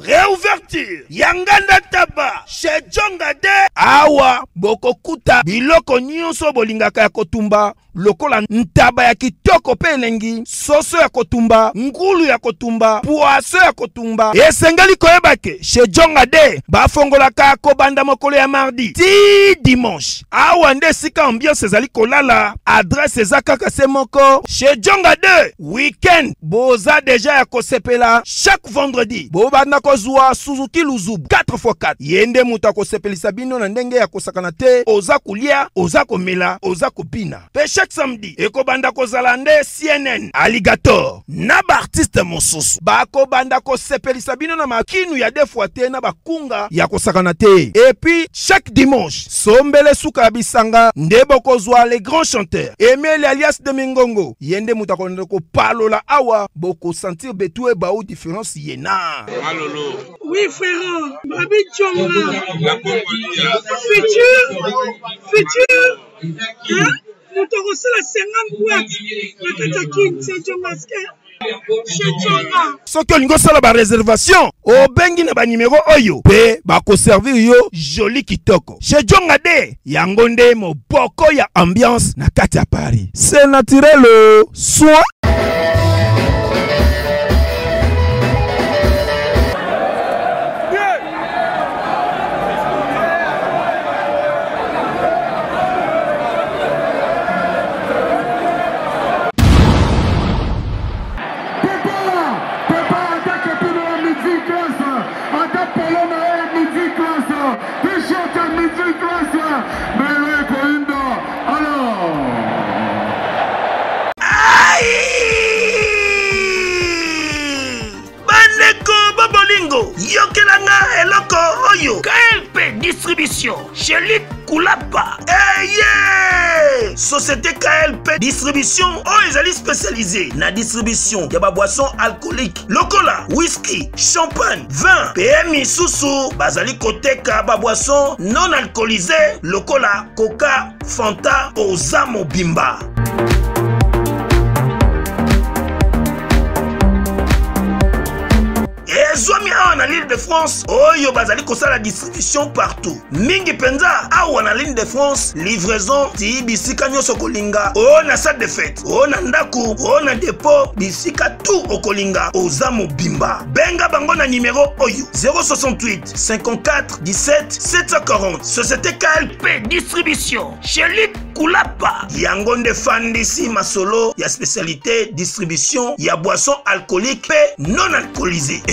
Réouverture Yanganda Taba chez Jongade awa bokokuta biloko nyonso bolingaka ya kotumba lokola ntaba ya kitoko pe elengi, soso ya kotumba, ngulu ya kotumba, poaso ya kotumba. Esengeli koyebake chez Jongade bafongolaka kobanda mokolo ya mardi ti dimanche awa nde sika ambiance ezali kolala. Adresse ezakaka se moko chez Jongade. Weekend boza deja ya kosepela chaque vendredi bobanda kozwa Suzuki Luzubu 4x4 yende muta kosepelisa bino na ndenge ya kosakana te, oza kulia, oza komela, oza kopina. Pe chaque samedi ekobanda kozala nde CNN Alligator na ba artiste mosusu bakobanda kosepelisa bino na makinu ya defwa te na bakunga ya kosakana te. Et puis chaque dimanche sombele suka bisanga nde bokozwa les grands chanteurs Emile alias de Mingongo yende muta ko palola awa boko sentir betue ba ou différence yena. Malolo. Oui frère, Babi Tchonga. Futur. Hein? Nous t'avons la 50 boîtes. La Katakine, c'est Djomaske. Soki olingo sala ba réservation obengi na ba numéro oyo pe bako servir yo joli kitoko chez Jongade. Yango nde moboko ya ambiance na kati ya Paris. C'est naturel soit yokelanga eloko oyo KLP distribution chez Luc Kulapa. Yeah! Société KLP distribution oyo ezali spécialisée na distribution ya ba boisson alcoolique lokola whisky, champagne, vin. PMI susu bazali koteka ba boisson non alcoolisée lokola Coca, Fanta, Oza Mobimba. Zomi awa na l'île de France, oyo bazali kosala distribution partout. Mingi penza awa na l'île de France, livraison ti bisika nyoso kolinga. O na salle de fête, o na ndaku, o na dépôt, bisika tout okolinga. Oza Mobimba. Benga bango na numéro oyo 068 54 17 740. Société KLP distribution chez Luc Kulapa. Yango nde fandisi masolo ya spécialité distribution ya boisson alcoolique pe non alcoolisée.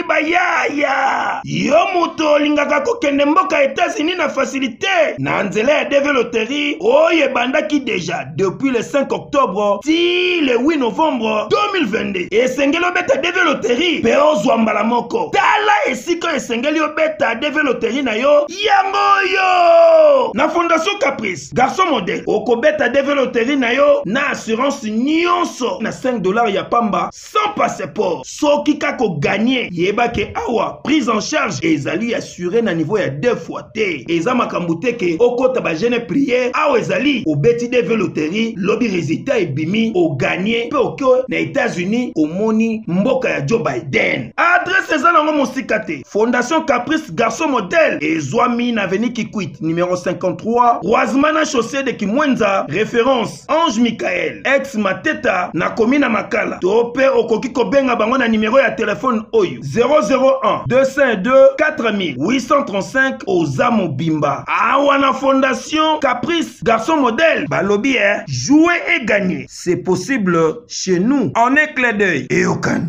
Bayaya yo muto lingaka kokende mboka États-Unis na facilité Nanzele ya DV Loterie oye bandaki déjà depuis le 5 octobre ti le 8 novembre 2022. Esengeli obeta DV Loterie pe ozwa mbala moko. Tala esika esengeli obeta DV Loterie na yo yango yo. Na Fondation Caprice, garçon modèle, okobeta DV Loterie na yo na assurance nyonso na $5 ya pamba sans passeport. Soki kako gagner yeba ke awa prise en charge ezali assuré na niveau ya 2 fois te. Eza makambo te ke okota ba jeune prière awa ezali obeti DV Loterie lobi résultat ebimi o gagner pe oko na États-Unis omoni mboka ya Joe Biden. Adresse eza nango mosikate. Fondation Caprice garçon modèle ezwami na avenue Kikwit numéro 53 Roismana chaussée de Kimwenza référence Ange Michael ex Mateta na commune Makala. Tope okoki kobenga bango na numéro ya téléphone oyo 001 202 4835 Ozamo Bimba. Awa na Fondation Caprice garçon modèle balobi jouer et gagner c'est possible chez nous en un clin d'œil et aucun.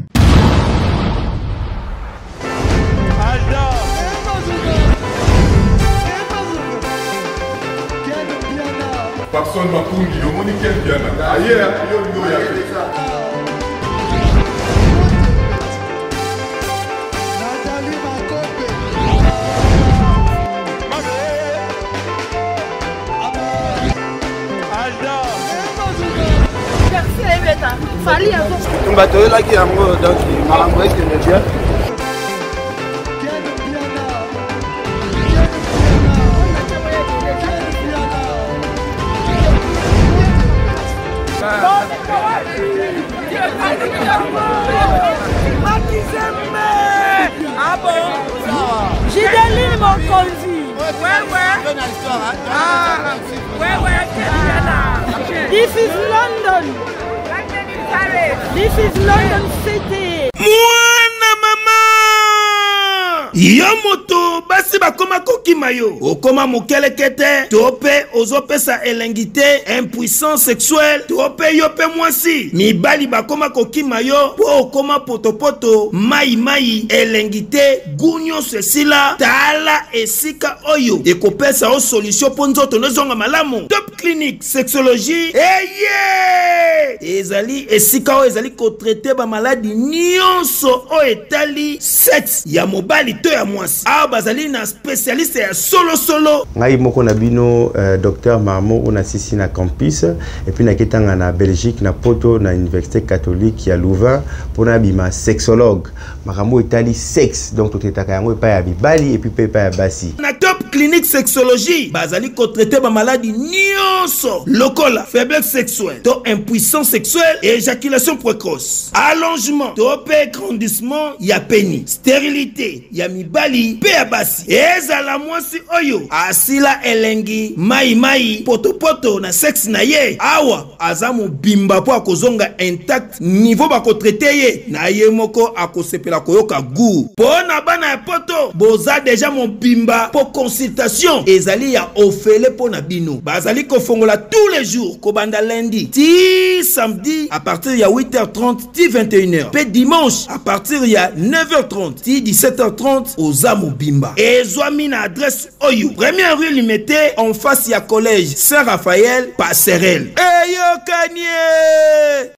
Personne m'a connu, le monde est bien. Ailleurs, il y a fait ça. On va te là qui a un mot donc il m'a envoyé que le bien. Ah bon? J'ai des mon conduit. This is London. This is London City. Mwana mama yo moto basi bakoma kokima yo okoma mokelekete tope ozopesa elengite impuissance sexuelle tope yo pe mwasi mibali bakoma kokima yo po okoma potopoto mai elengite gunyo sesila tala esika oyo ekopesa o solution po nzoto nozonga malamu. Top Clinique Sexologie ezali esika o ezali ko traiter ba maladie nyonso o etali sexe ya mobali to ya mwasi. A bazali na spécialiste ya solo. Ngai moko na bino docteur Marmo on assisi na campus et puis na ketanga na Belgique na Poto na Université catholique ya Louvain pour na bima sexologue. Makambo etali sexe donc to tetaka yango epa ya bibali et puis epa ya basi. Na Top Clinique Sexologie bazali ko traiter ba maladie nyonso lokola faiblesse sexuelle to impuissance sexuelle et éjaculation précoce, allongement to pe grandissement ya pénis, stérilité ya mibali pe ya basi ezala mwasi oyo asila elengi mai potopoto na sexe na ye awa azamu bimba po akozonga intact niveau bako traiter ye na ye moko akosepela koyoka goût pona bana ya poto boza déjà mon bimba po consultation ezali ya ofele pona bino bazali kofongola tous les jours kobanda lundi ti samedi à partir ya 8h30 ti 21h pe dimanche à partir ya 9h30 ti 17h30 Ozamo Bimba. Ezwami na adresse oyo première rue Limité en face ya collège Saint-Raphaël Passerelle. Eyo Kanye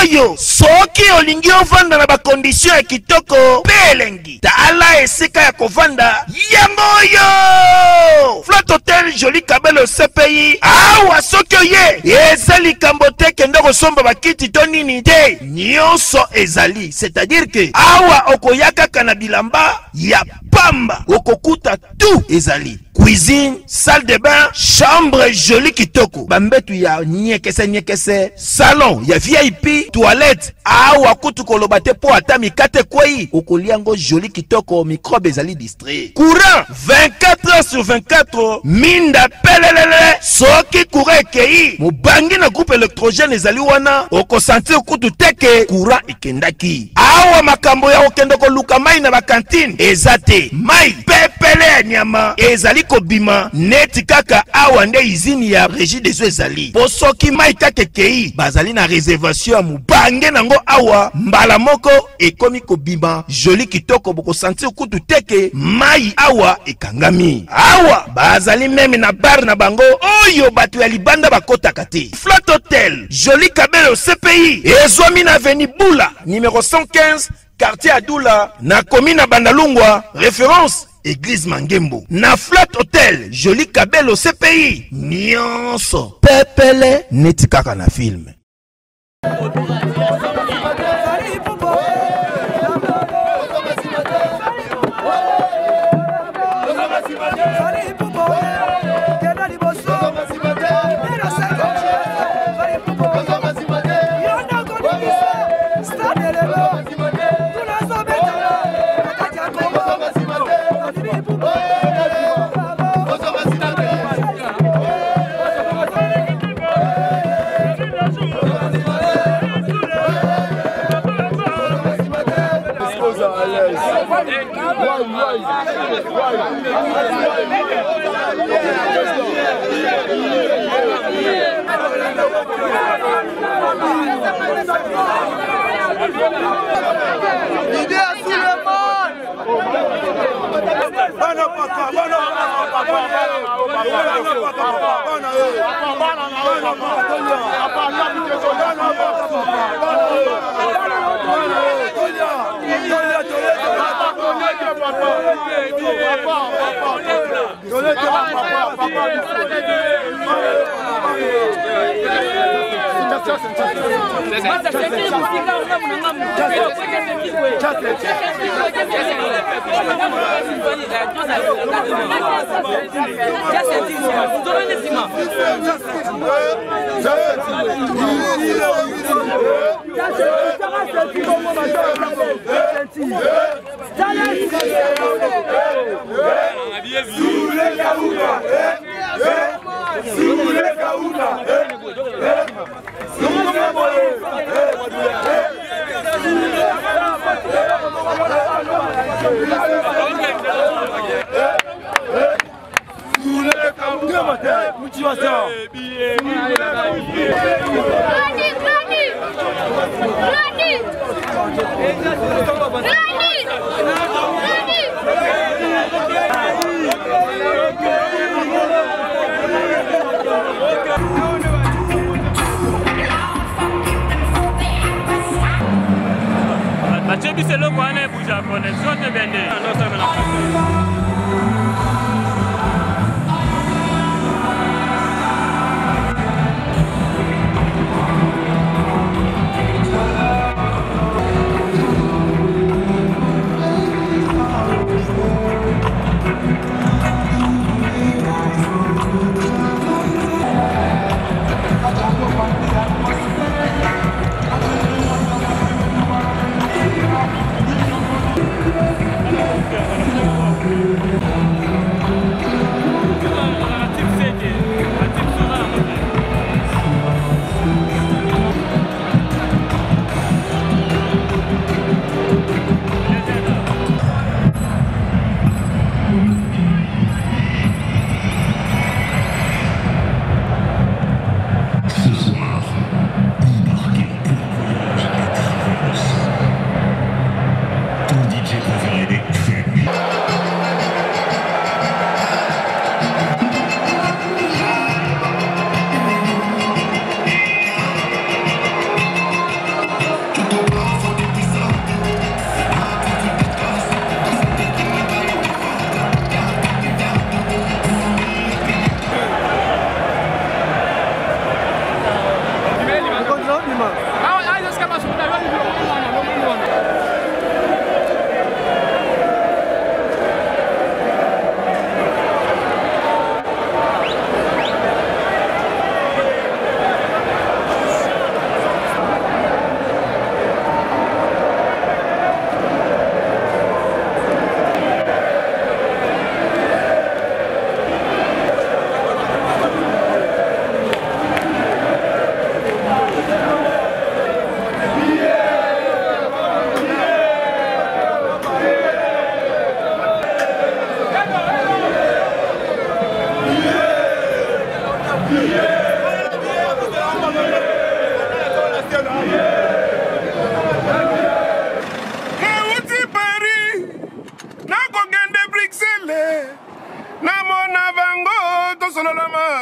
oyo soki olingi ovanda na bakondisio ya kitoko pelengi tala esika ya kovanda yango oyo. Flotte Hotel Joli Kabelo CPI awa soki oye eza likambo te kende kosomba bakiti to nini te nyonso ezali, c'est-à-dire que awa okoya kaka na bilamba ya pamba okokuta tout ezali. Cuisine, salle de bain, chambre joli kitoko, bambetu ya nyekese, salon ya VIP, toilette awa kutu kolobate po ata mikate kwei okoliango joli kitoko, microbe ezali distrait. Courant 24h/24 minda pelelele soki courant ekei mobangi na groupe électrogène ezali wana okosentir kutu teke courant ekendaki. Awa makambo ya okende koluka mai na bakantine ezate mai pepele ya nyama ezali kobima neti kaka awa nde izini ya régie des eaux ezali. Po soki mai kaka kei bazali na réservation ya mubange nango awa mbala moko ekomi kobima joli kitoko boko sentir kutu teke mai awa ekangami. Awa bazali meme na bar na bango oyo batu ya libanda bakotaka te. Flotte Hotel Joli Kabelo CPI ezomi na avenue Bula numéro 115 quartier Adoula na commune Bandalungwa, référence Église Mangembo. Na Flotte Hotel Joli Kabelo CPI nyonso pepele neti kaka na film.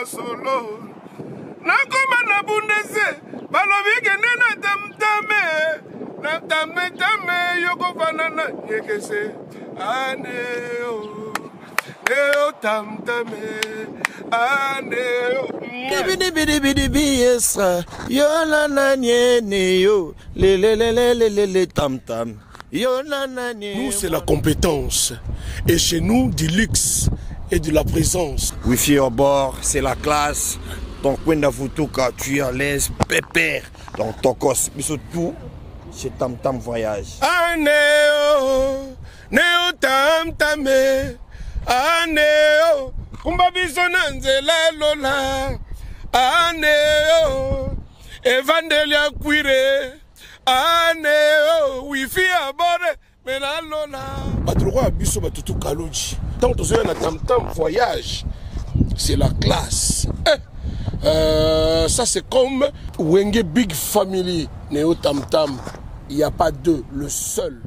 solo nakoma na bundese balobi kende na tamtame na tame yokofanana nyekese aneo neo tamtame aneo Bidi esra yo na nyene yo le tam tam yo na Nous c'est la compétence et chez nous du luxe et de la présence. Wifi au bord, c'est la classe. Ton coin d'Avutuka, tu es à l'aise, pépère. Dans ton cos, mais surtout, c'est Tam Tam Voyage. Aneo, neo tam tame, aneo, kumba bisona nzela lola, aneo, evandelia cuire, aneo, wifi abore, mena lola. Batroua abiso batutu kaloji. Tant que tu es un Tam Tam Voyage, c'est la classe. Ça c'est comme Wenge Big Family, Neo Tam Tam. Il n'y a pas deux, le seul.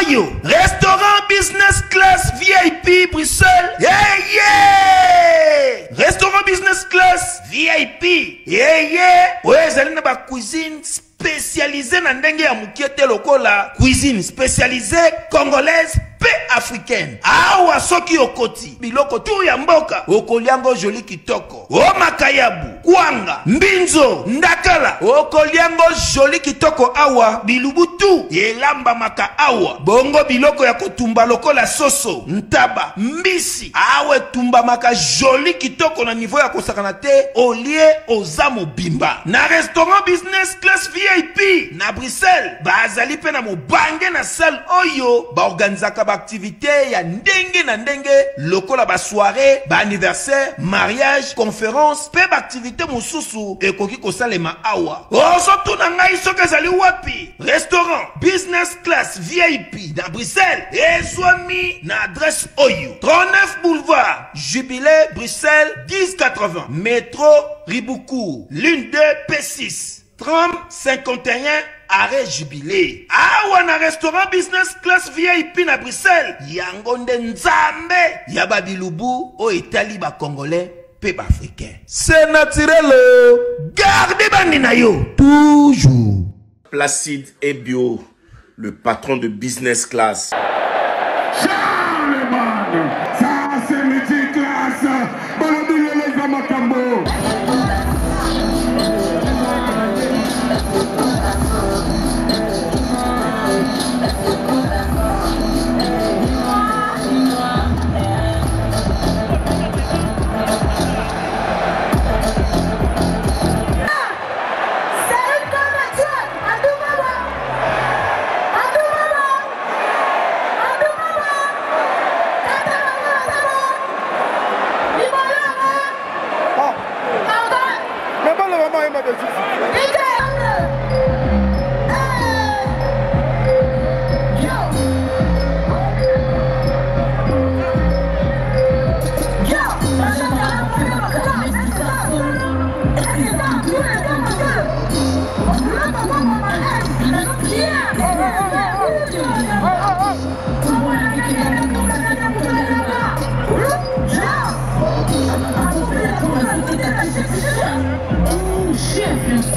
Oyo, restaurant business class VIP Bruxelles. Restaurant business class VIP. Oyo ezali na ba cuisine spécialisée na ndenge ya mukiete lokola cuisine spécialisée congolaise pe africaine. Awa soki okoti biloko tu ya mboka okoliango joli kitoko. O makayabu, kwanga, mbinzo, ndakala okoliango joli kitoko awa bilubutu elamba maka awa. Bongo biloko ya kotumba lokola soso, ntaba, mbisi awe tumba maka joli kitoko na niveau ya kosakana te olie ozamo bimba. Na restaurant business class VIP na Bruxelles bazali pe na mobange na salle oyo ba organizaka ba activité ya ndenge na ndenge lokola ba soirée, ba anniversaire, mariage, conférence pe ba activité mosusu ekoki kosalema awa. Osoto na ngai soki ezali wapi? Restaurant business class VIP na Bruxelles ezwami na adresse oyo 39 boulevard Jubilé Bruxelles 1080 métro Riboucourt l'une de P6 30 51 arrêt Jubilé. Awa na restaurant business class VIP na Bruxelles yango nde nzambe ya babilubu o etali ba congolais pe ba africain. C'est naturel. Gardez bandi na yo toujours. Placide et Bio, le patron de business class. Charlemagne, ça c'est midi classe. Bonjour les Amakambo. Chef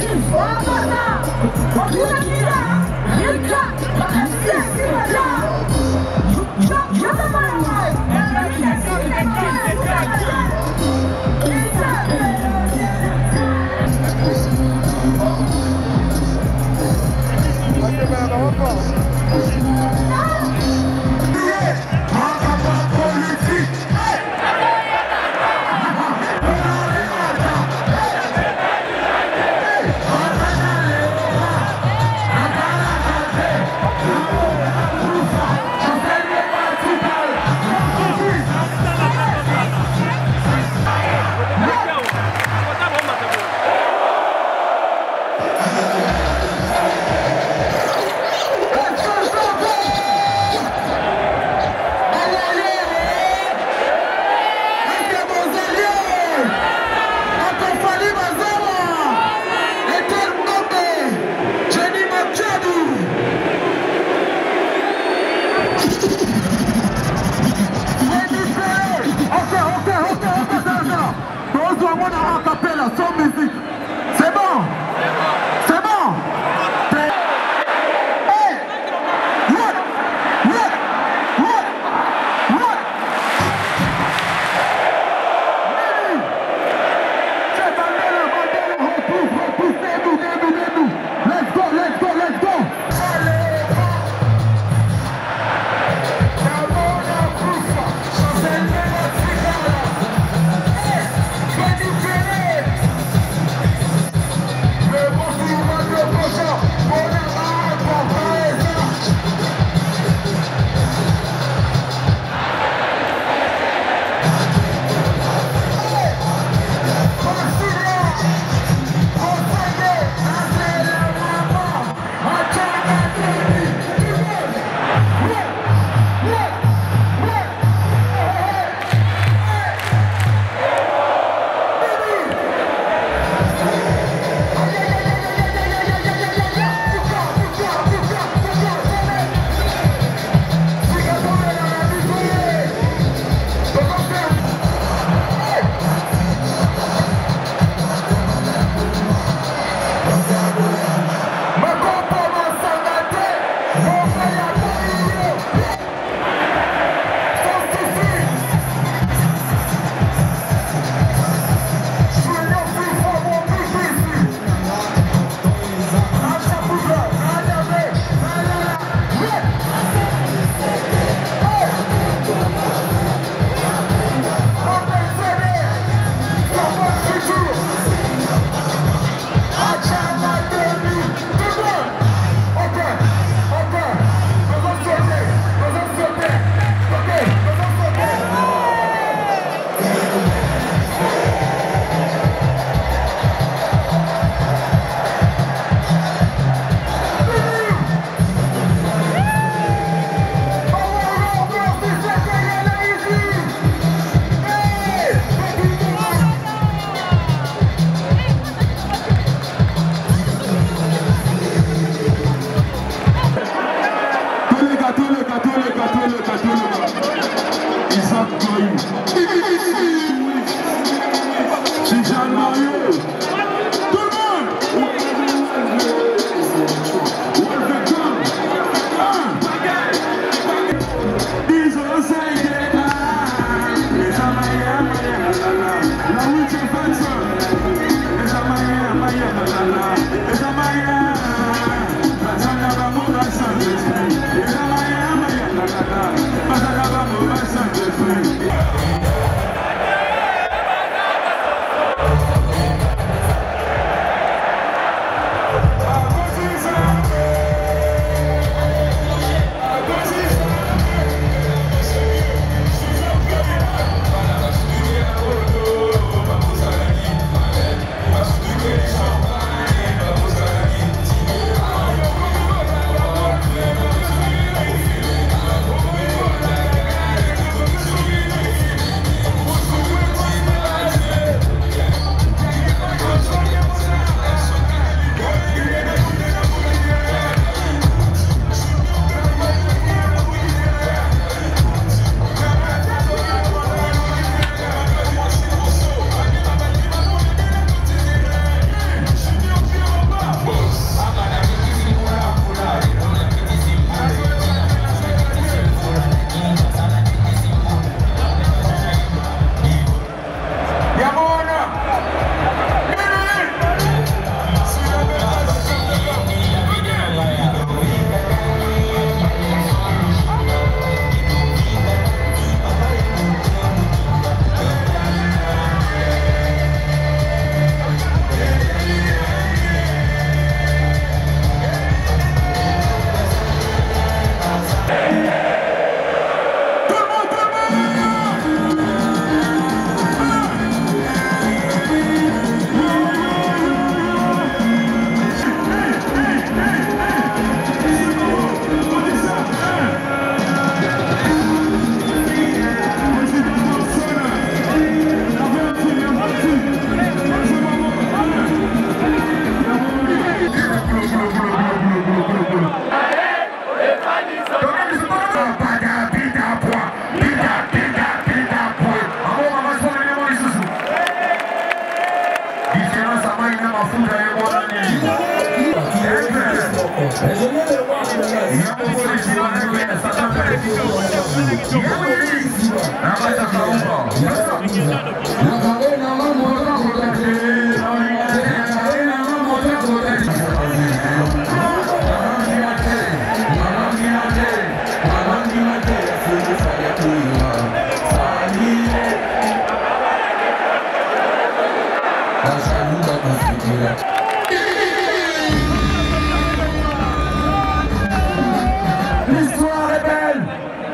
L'histoire est belle,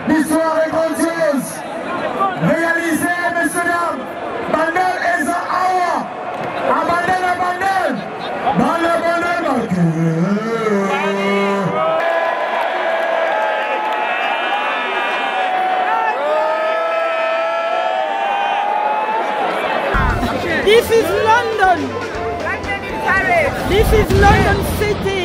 l'histoire est grandiose. Réalisez, messieurs, dames, Bandel et Awa. Abandel, Bandel. This is London. London in Paris. This is London City.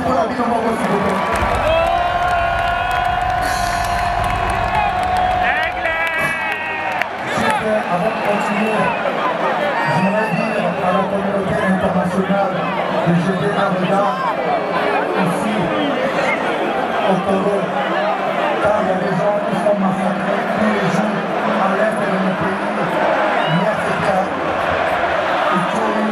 pour la vie de mon avant de continuer, j'aimerais dire à la communauté internationale de jeter un regard aussi au Congo, car il y a des gens qui sont massacrés tous les jours à l'est de mon pays. Hier c'était à Ituri,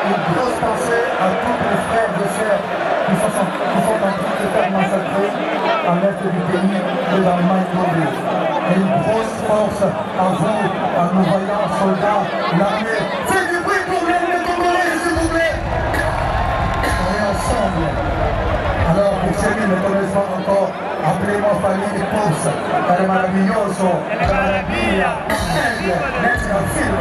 une grosse pensée à tous les frères et sœurs qui sont en train de se faire massacrer à l'est du pays de l'Allemagne d'Obi. Et une grosse force à vous, à nos vaillants soldats, l'armée. Faites du bruit pour les Congolais, s'il vous plaît. On est ensemble. Alors pour ceux qui ne connaissent pas encore, appelez-moi famille Pousse. Elle est maravilloso, elle est maravilla, elle est un film.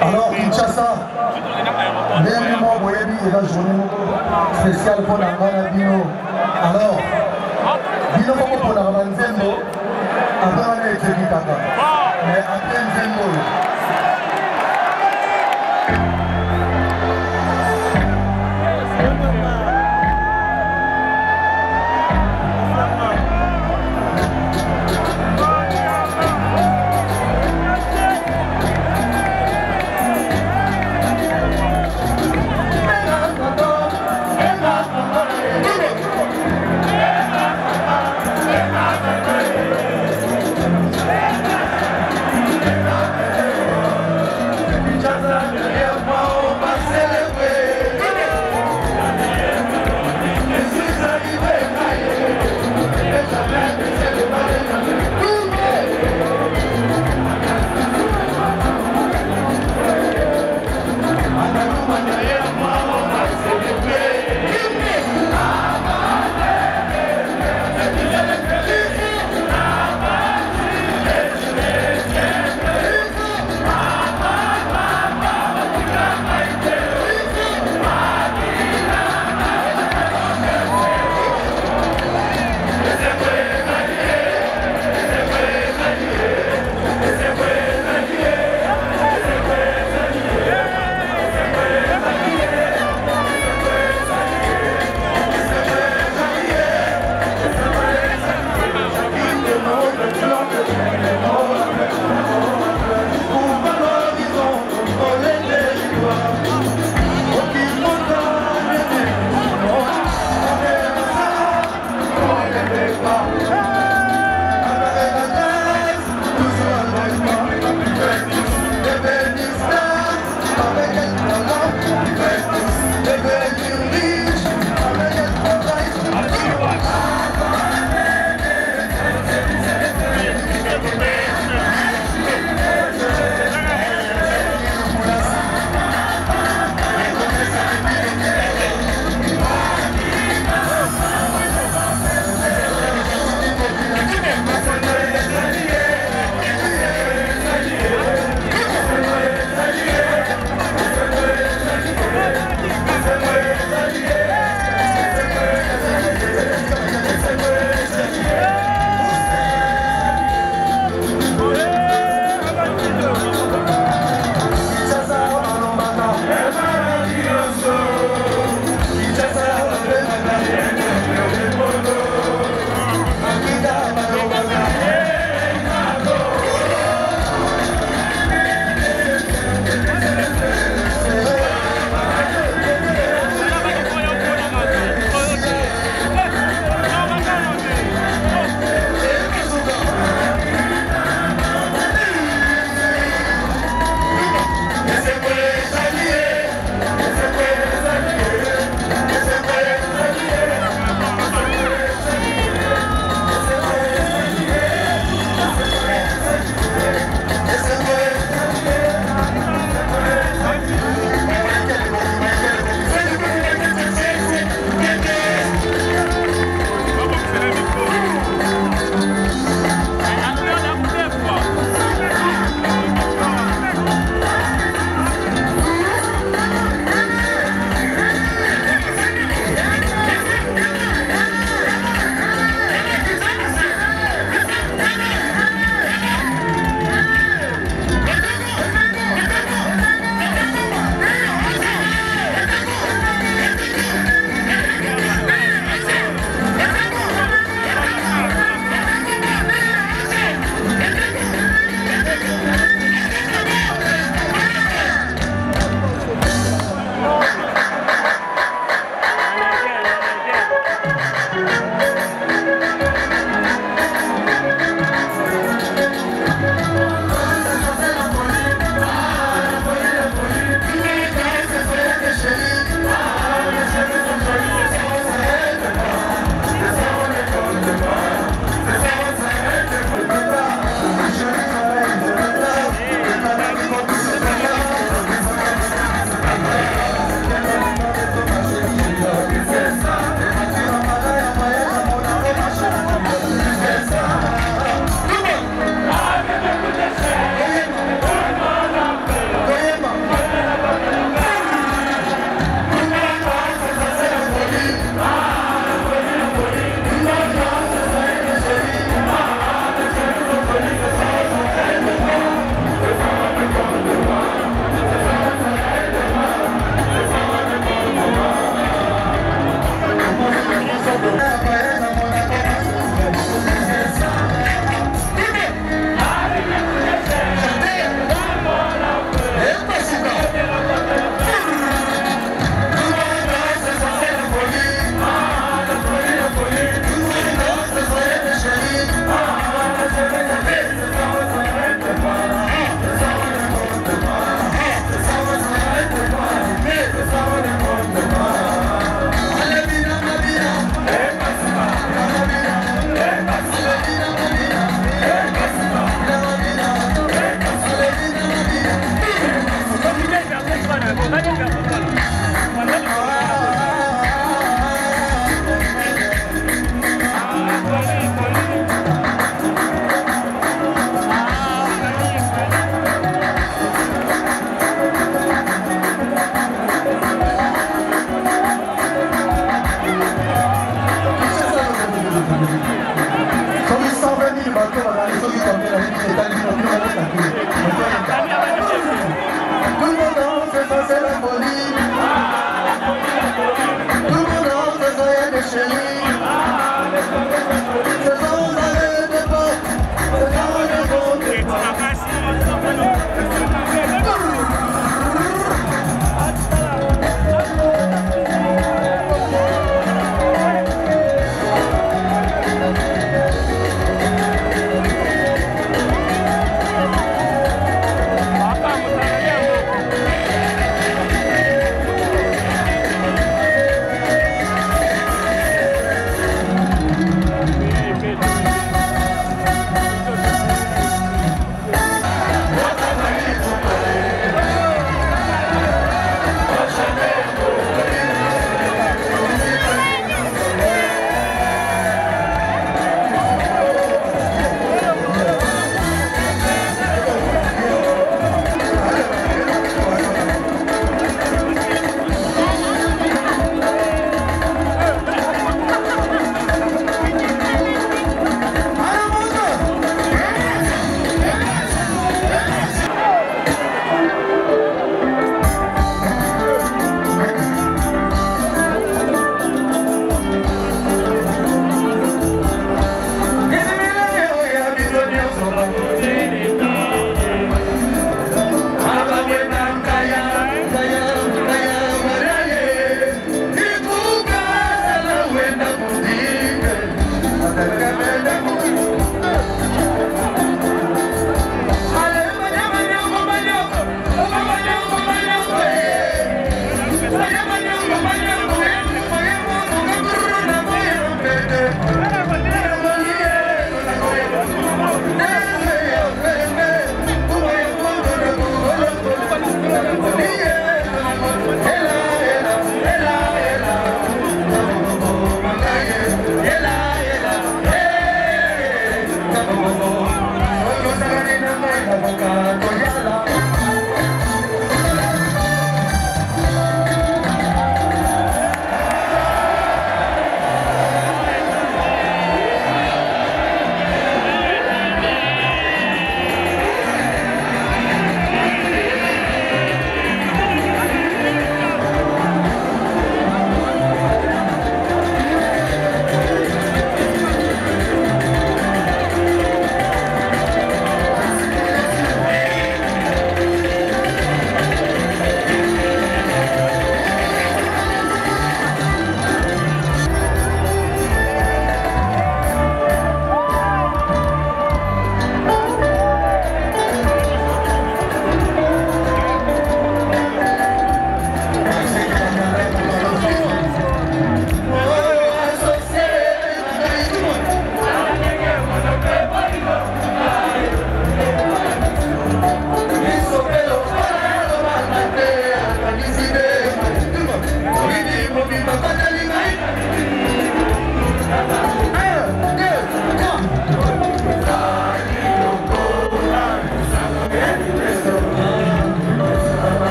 Alors, Kinshasa, même moi, Boyebi, et la journée spéciale pour la Bino. Alors, Bino pour la Nzembo, après on a été Kitaka. Mais après Nzembo.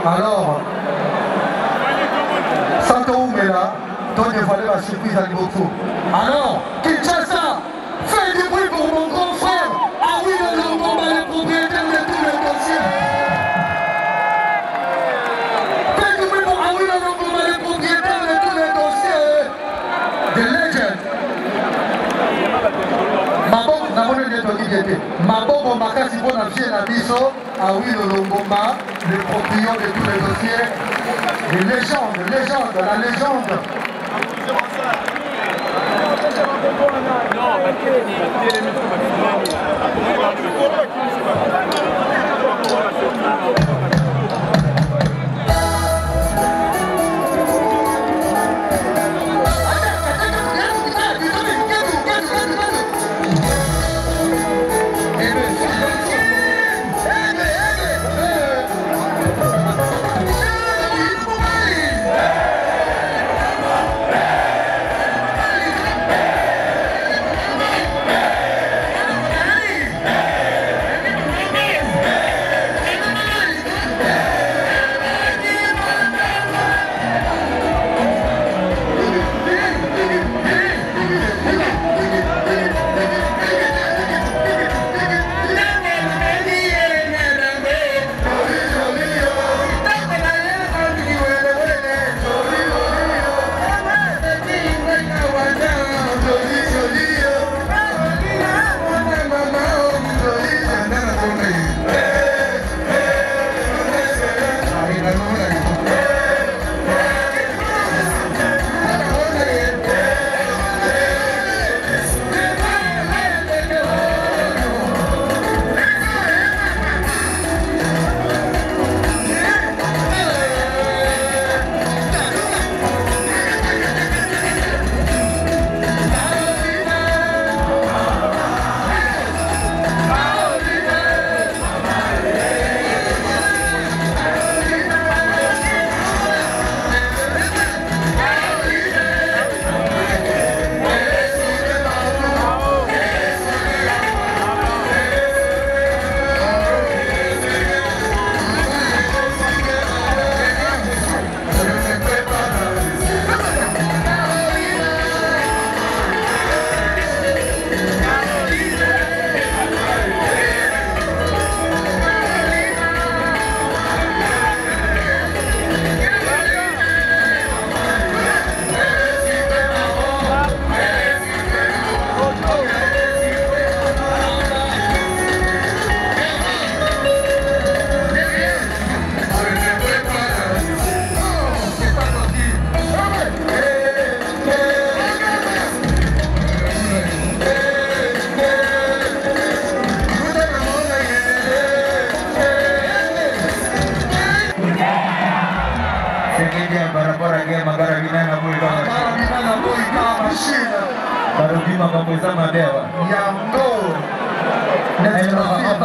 Alors, sans te oumela, toi dévoiler la surprise à Liboto. Alors, Kinshasa, fais du bruit pour mon grand frère. Ah oui, le Longomba, le propriétaire de tous les dossiers. Fais du bruit pour Ah oui, le Longomba, le propriétaire de tous les dossiers. The legend. Maboko, namone de toki diete. Maboko makasi pour la vie na biso. Ah oui, le Longomba, le propriétaire de tous les dossiers. Une légende, la légende.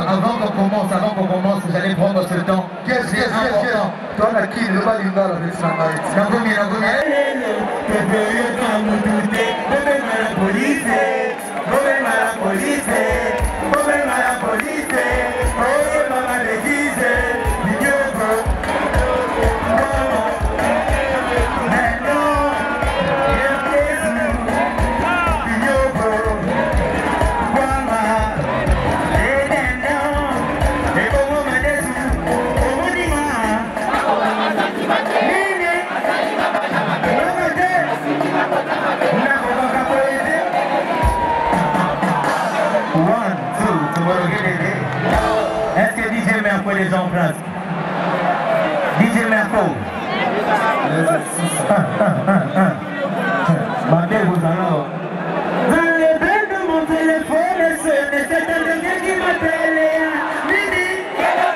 Avant qu'on commence, j'allais prendre ce temps. C'est important. Toi, la qui le bas du bas, la Est-ce que DJ met un peu les gens en place? DJ met un peu. Ma belle, vous alors. Dans les blés de mon téléphone, c'est cette dernière qui m'appelle. Midi, quelle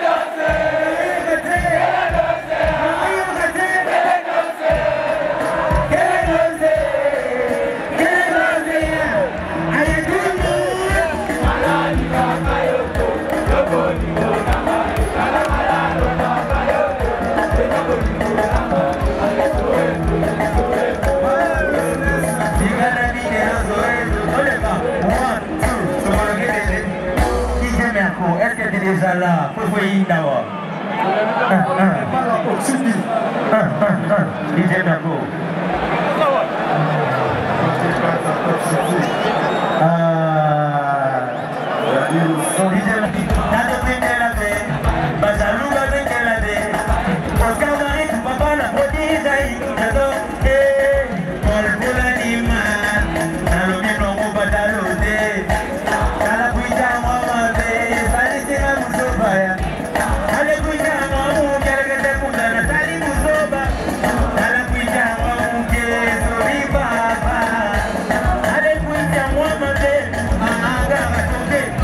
Est-ce que tu es déjà là? Faut y aller d'abord.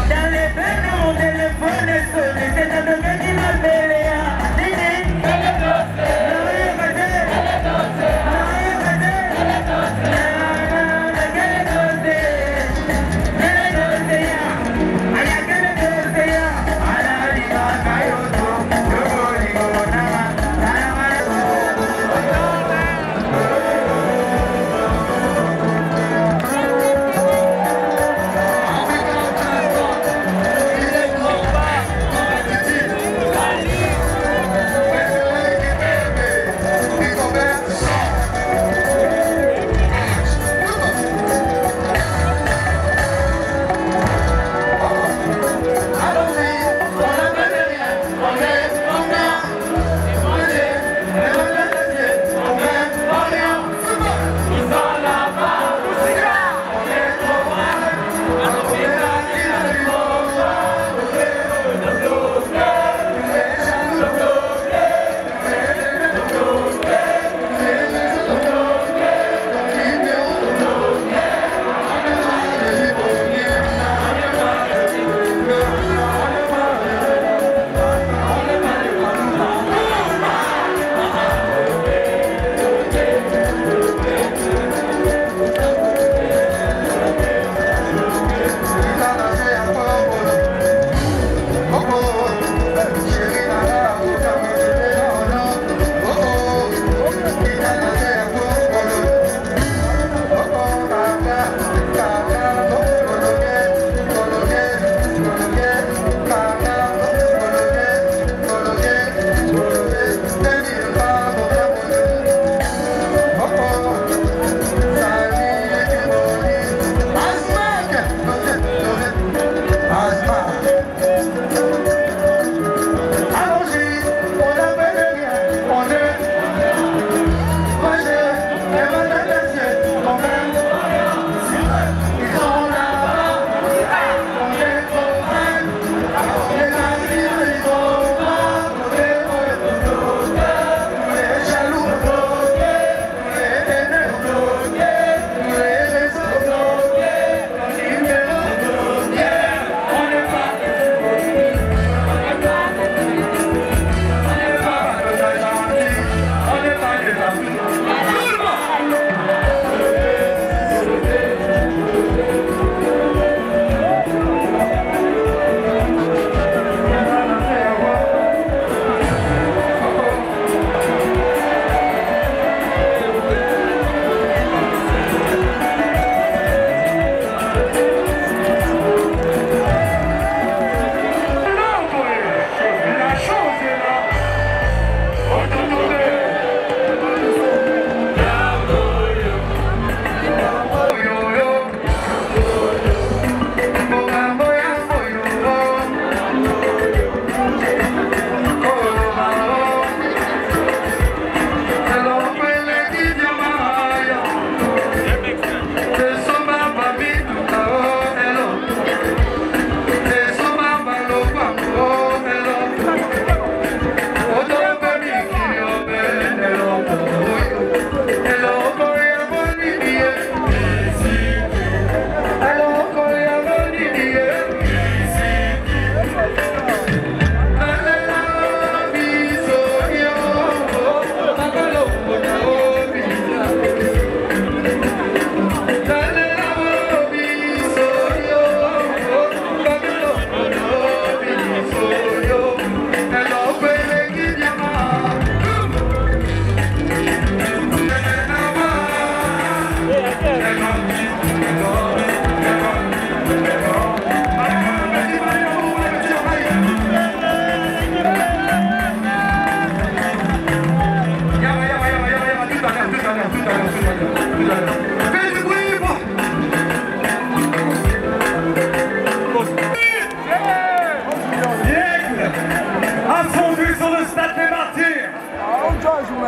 Dans les peines de mon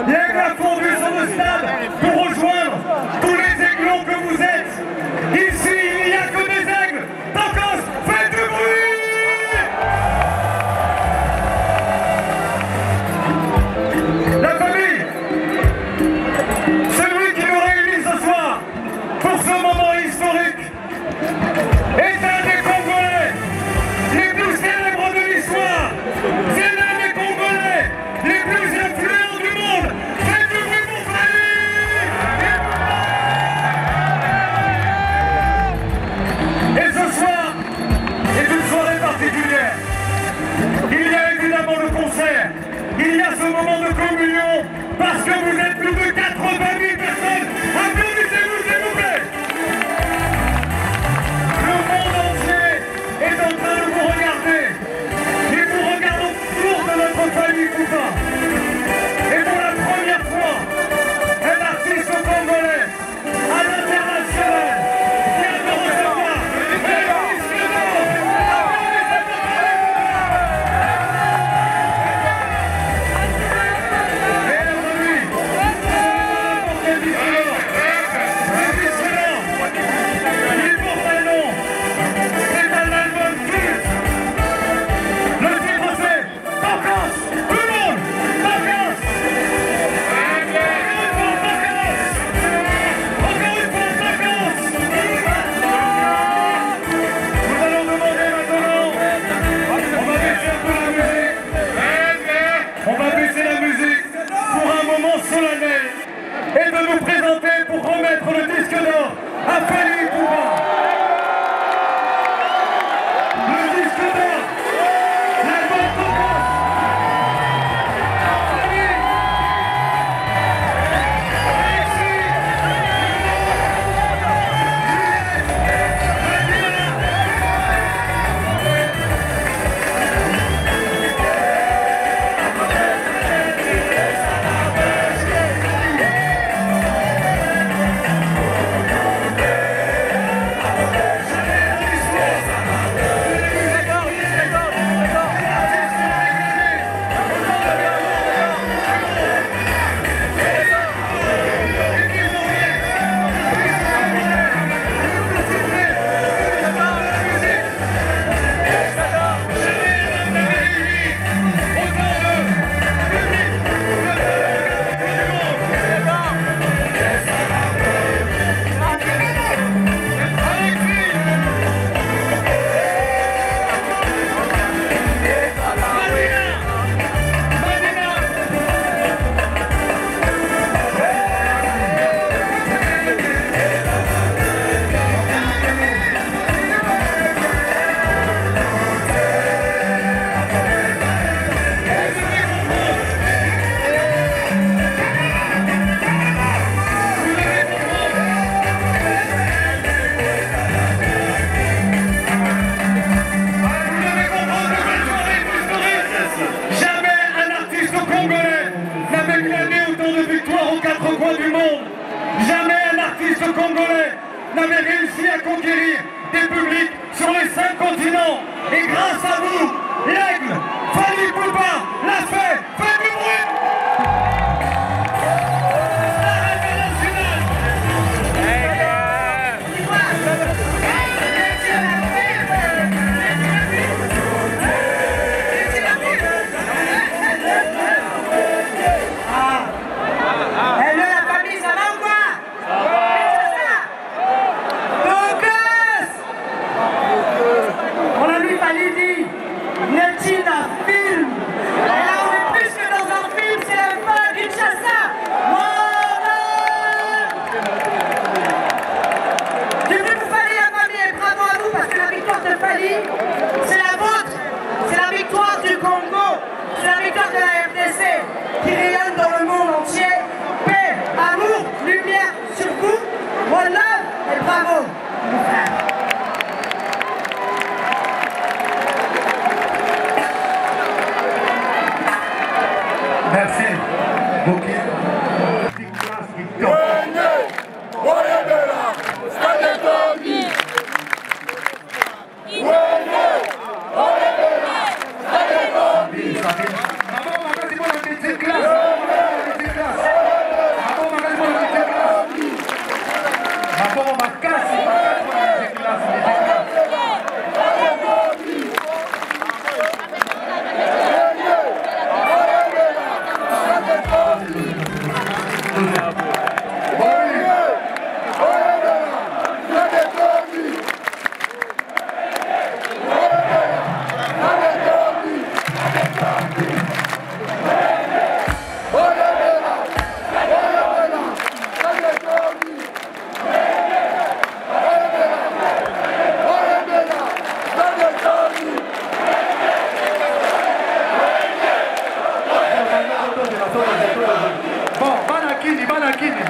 L'aigle a fondu sur le stade pour rejoindre tous les aiglons que vous êtes. Ici, il n'y a que des aigles. Tokos, faites du bruit! La famille, celui qui nous réunit ce soir pour ce moment historique est un des Congolais les plus célèbres de l'histoire. C'est l'un des Congolais les plus influents du monde. Faites du bruit pour Fali! Et ce soir est une soirée particulière. Il y a évidemment le concert. Il y a ce moment de communion parce que vous êtes plus de 80 000 personnes. Applaudissez-vous s'il vous plaît. Le monde entier est en train de vous regarder. Et vous regardez autour de notre famille Poupa. Et pour la première fois, un artiste congolais à l'international vient de recevoir un disque d'or. Solennel et de nous présenter pour remettre le disque d'or à Fali Poupa. Le disque d'or, l'album Tokos. Congolais n'avait réussi à conquérir des publics sur les 5 continents. Et grâce à vous, l'aigle, Fali Poupa, l'a fait. Faites du bruit. C'est la vôtre, c'est la victoire du Congo, c'est la victoire de la RDC qui rayonne dans le monde entier. Paix, amour, lumière sur vous, one love et bravo, mon frère. Merci. Kini.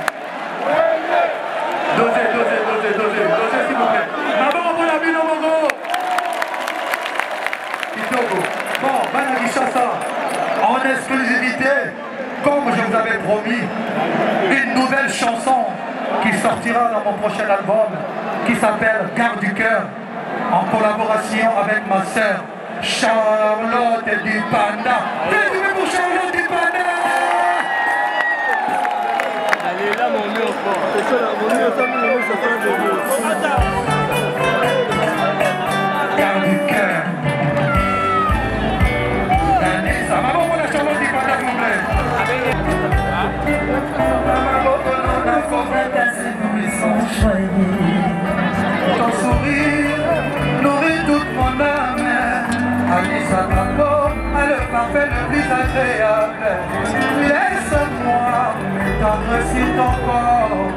Dosez, s'il vous plaît. Maman, on a vu nos mogos. Bon, Bana Kinshasa, en exclusivité, comme je vous avais promis, une nouvelle chanson qui sortira dans mon prochain album, qui s'appelle Garde du cœur, en collaboration avec ma sœur Charlotte du Panda. Faites-le pour Charlotte du Panda. Allez là mon mur fort. C'est ça là, mon mur, ça me Garde du cœur. Maman, on a Charlotte du Panda, s'il vous plaît. Ton sourire nourrit toute mon âme. Anissa Tango a le parfait le plus agréable. Laisse-moi m'étendre sur ton corps.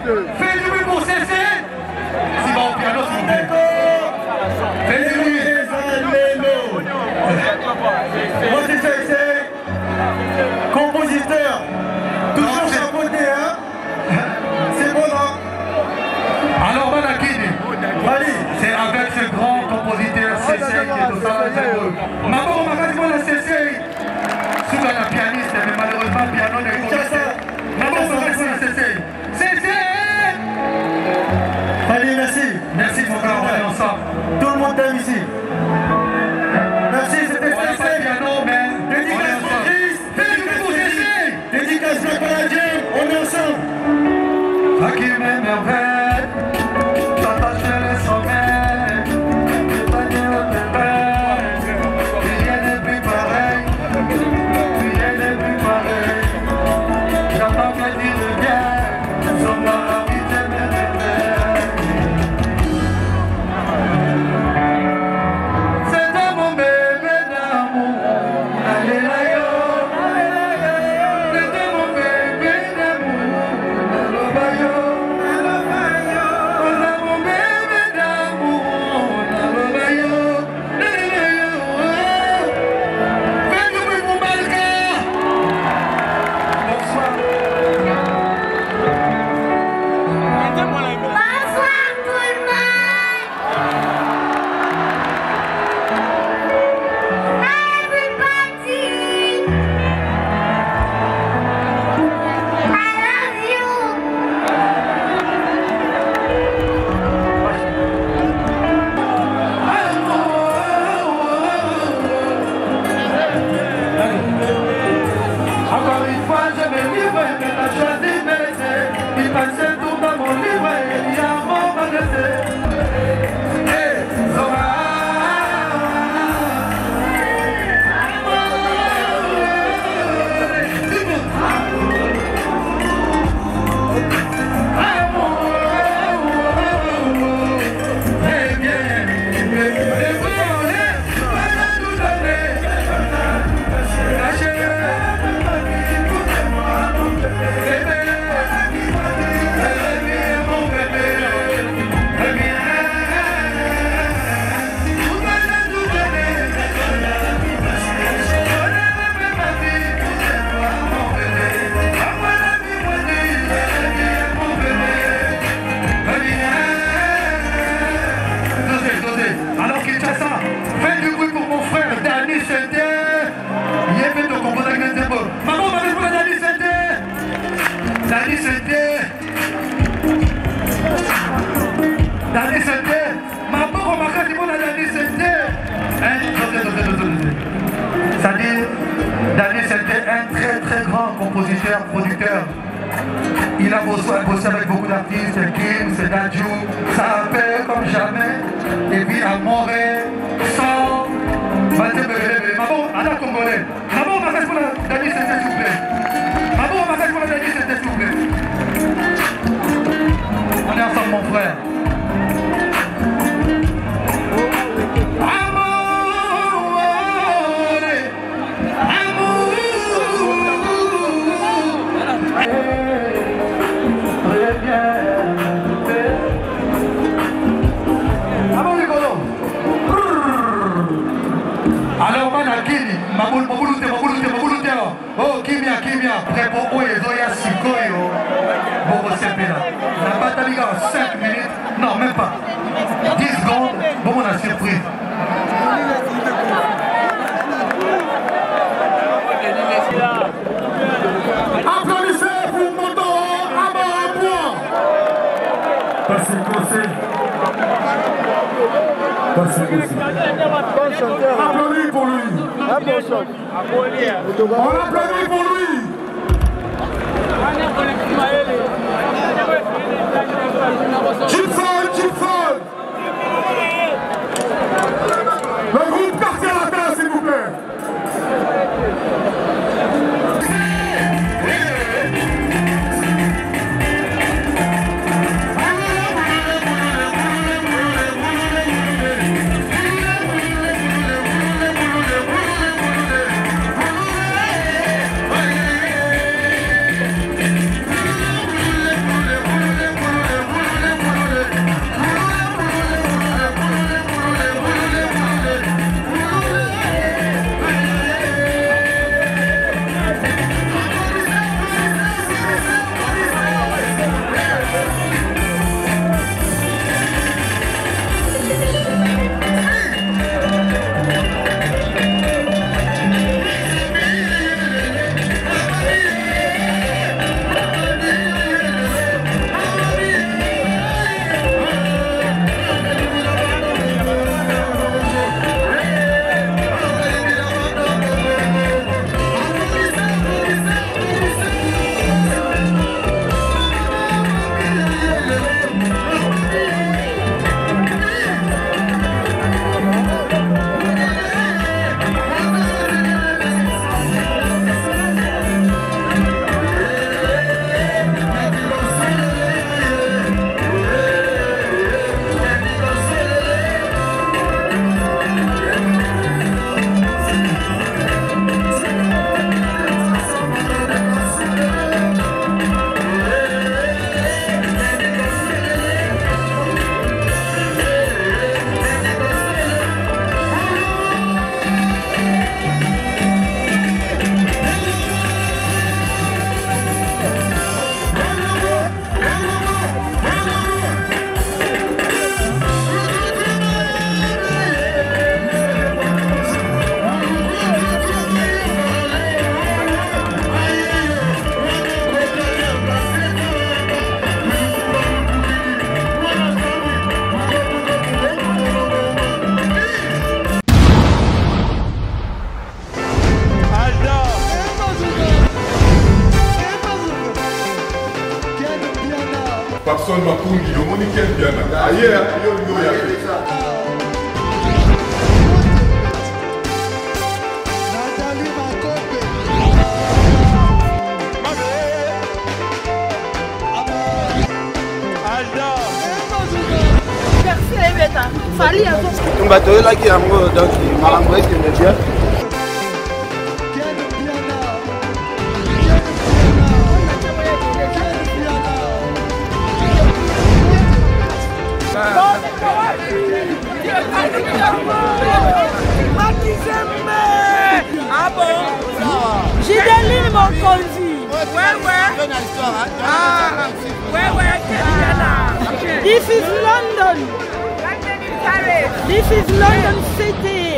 Faites du bruit pour CC. Si va au piano, s'il vous plaît. Faites du bruit. Moi, c'est CC. Compositeur. Toujours chapeauté, hein. C'est bon, non? Alors, Manakini. C'est avec ce grand compositeur CC qui est au sein de Maman, on m'a dit moi la CC. Souvent la pianiste, mais malheureusement, piano n'est pas ça. Maman, on m'a dit moi la CC. CC. Allez, merci. Merci, mon frère, on est ensemble. Tout le monde t'aime ici. Merci, c'était CC. Piano, mais dédicace pour Chris. Dédicace pour CC. Dédicace pour Canadien. On est ensemble. Qui m'émerveille. J'attache les sommets. Producteur, il a bossé avec beaucoup d'artistes, Kim, c'est Dadju, ça appelle comme jamais, et puis à Montréal, sans Maman, à la Congolais, maman, on va faire pour la Dani Sente, s'il vous plaît. Maman, on va faire pour la Dani Sente, s'il vous plaît. On est ensemble, mon frère. Alors Manakini, Mabulute, oh Kimia, prêt pour Oyezoya Sikoyo, Bobo Sepela. La bataille en 5 minutes, non même pas, 10 secondes, bon la surprise. Applaudissez pour mon dos, à point. Applaudis pour lui. On applaudit pour lui. Chipson. Le groupe Quartier Latin, s'il vous plaît. Patson Makundi, le monde qui aime bien. Ailleurs, il y a fait ça. Fali à On va te là qui a donc malambo qui me bien. Ah bon? Gideline Mokonzi. Ouais. Ah, ouais. This is London. This is London City.